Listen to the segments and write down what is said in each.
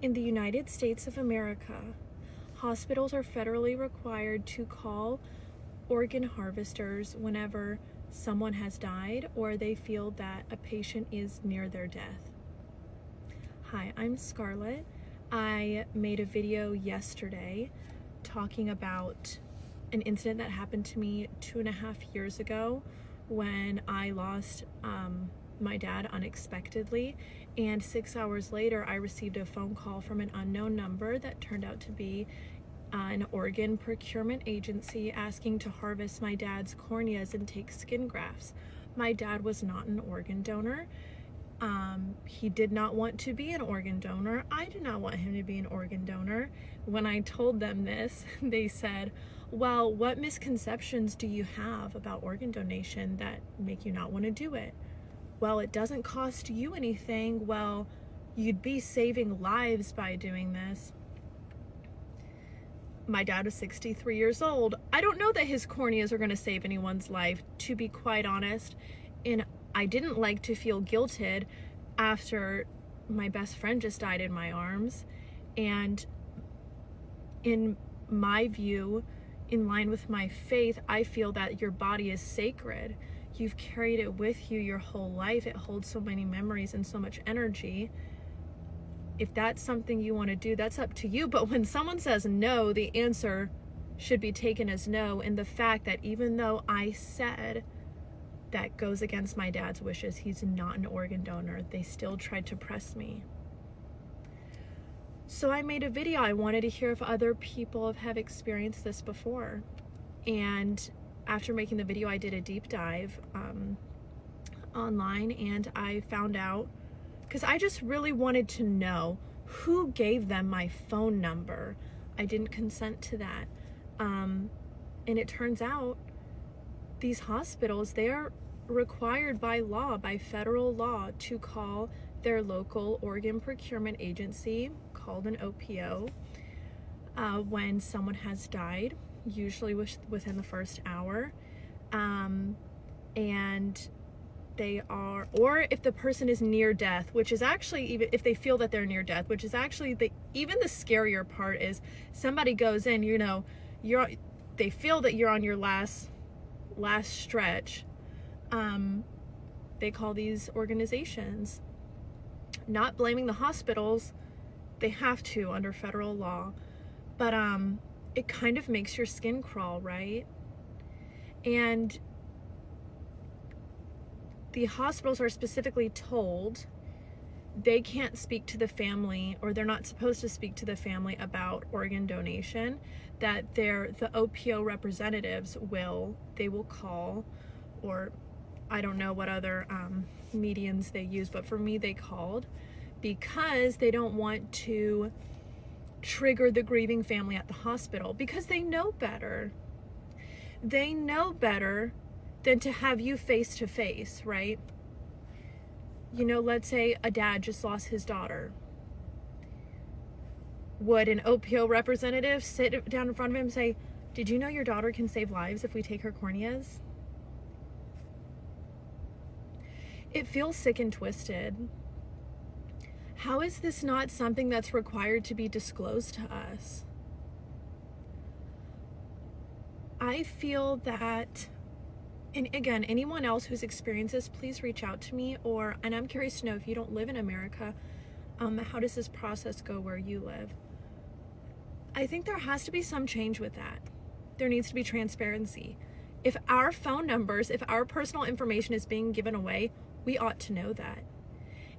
In the United States of America, hospitals are federally required to call organ harvesters whenever someone has died or they feel that a patient is near their death. Hi, I'm Scarlett. I made a video yesterday talking about an incident that happened to me 2.5 years ago when I lost my dad unexpectedly, and 6 hours later I received a phone call from an unknown number that turned out to be an organ procurement agency asking to harvest my dad's corneas and take skin grafts. My dad was not an organ donor. He did not want to be an organ donor. I did not want him to be an organ donor. When I told them this, they said, well, what misconceptions do you have about organ donation that make you not want to do it? Well, it doesn't cost you anything. Well, you'd be saving lives by doing this. My dad is 63 years old. I don't know that his corneas are going to save anyone's life, to be quite honest. And I didn't like to feel guilted after my best friend just died in my arms. And in my view, in line with my faith, I feel that your body is sacred. You've carried it with you your whole life. It holds so many memories and so much energy. If that's something you want to do, that's up to you. But when someone says no, the answer should be taken as no. And the fact that even though I said that goes against my dad's wishes, he's not an organ donor, they still tried to press me. So I made a video. I wanted to hear if other people have experienced this before. And after making the video, I did a deep dive online, and I found out, because I just really wanted to know who gave them my phone number. I didn't consent to that. And it turns out these hospitals, they are required by law, by federal law, to call their local organ procurement agency, called an OPO, when someone has died, usually within the first hour. And they are, or if the person is near death, which is actually, even if they feel that they're near death, which is actually even the scarier part, is somebody goes in, they feel that you're on your last stretch. They call these organizations. Not blaming the hospitals, they have to under federal law, but it kind of makes your skin crawl, right? And the hospitals are specifically told they can't speak to the family, or they're not supposed to speak to the family about organ donation, that the OPO representatives will call, or I don't know what other mediums they use, but for me they called, because they don't want to trigger the grieving family at the hospital, because they know better. They know better than to have you face to face, right? Let's say a dad just lost his daughter. Would an OPO representative sit down in front of him and say, did you know your daughter can save lives if we take her corneas? It feels sick and twisted. How is this not something that's required to be disclosed to us? I feel that, and again, anyone else who's experienced this, please reach out to me, and I'm curious to know, if you don't live in America, how does this process go where you live? I think there has to be some change with that. There needs to be transparency. If our phone numbers, if our personal information is being given away, we ought to know that.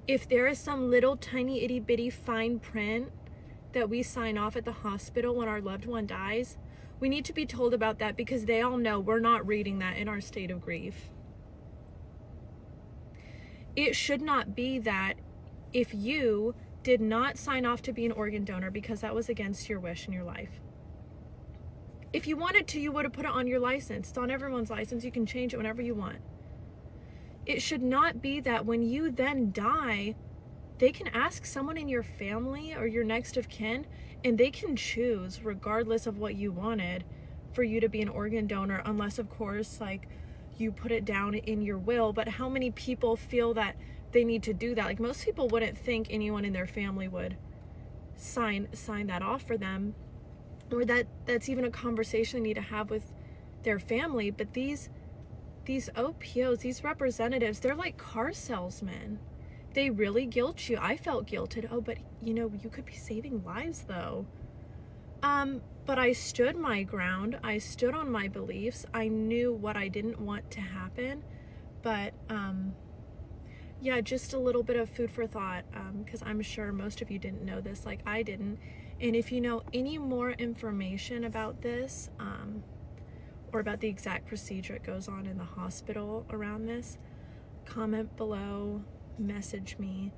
If there is some little tiny itty bitty fine print that we sign off at the hospital when our loved one dies, we need to be told about that, because they all know we're not reading that in our state of grief. It should not be that if you did not sign off to be an organ donor because that was against your wish in your life. If you wanted to, you would have put it on your license. It's on everyone's license. You can change it whenever you want. It should not be that when you then die, they can ask someone in your family or your next of kin, and they can choose, regardless of what you wanted, for you to be an organ donor, unless, of course, like, you put it down in your will. But how many people feel that they need to do that? Like, most people wouldn't think anyone in their family would sign that off for them, or that's even a conversation they need to have with their family. But these OPOs, these representatives, they're like car salesmen. They really guilt you. I felt guilted. Oh, but you could be saving lives though. But I stood my ground. I stood on my beliefs. I knew what I didn't want to happen. But yeah, just a little bit of food for thought, because I'm sure most of you didn't know this like I didn't. And if you know any more information about this, or about the exact procedure that goes on in the hospital around this, comment below, message me.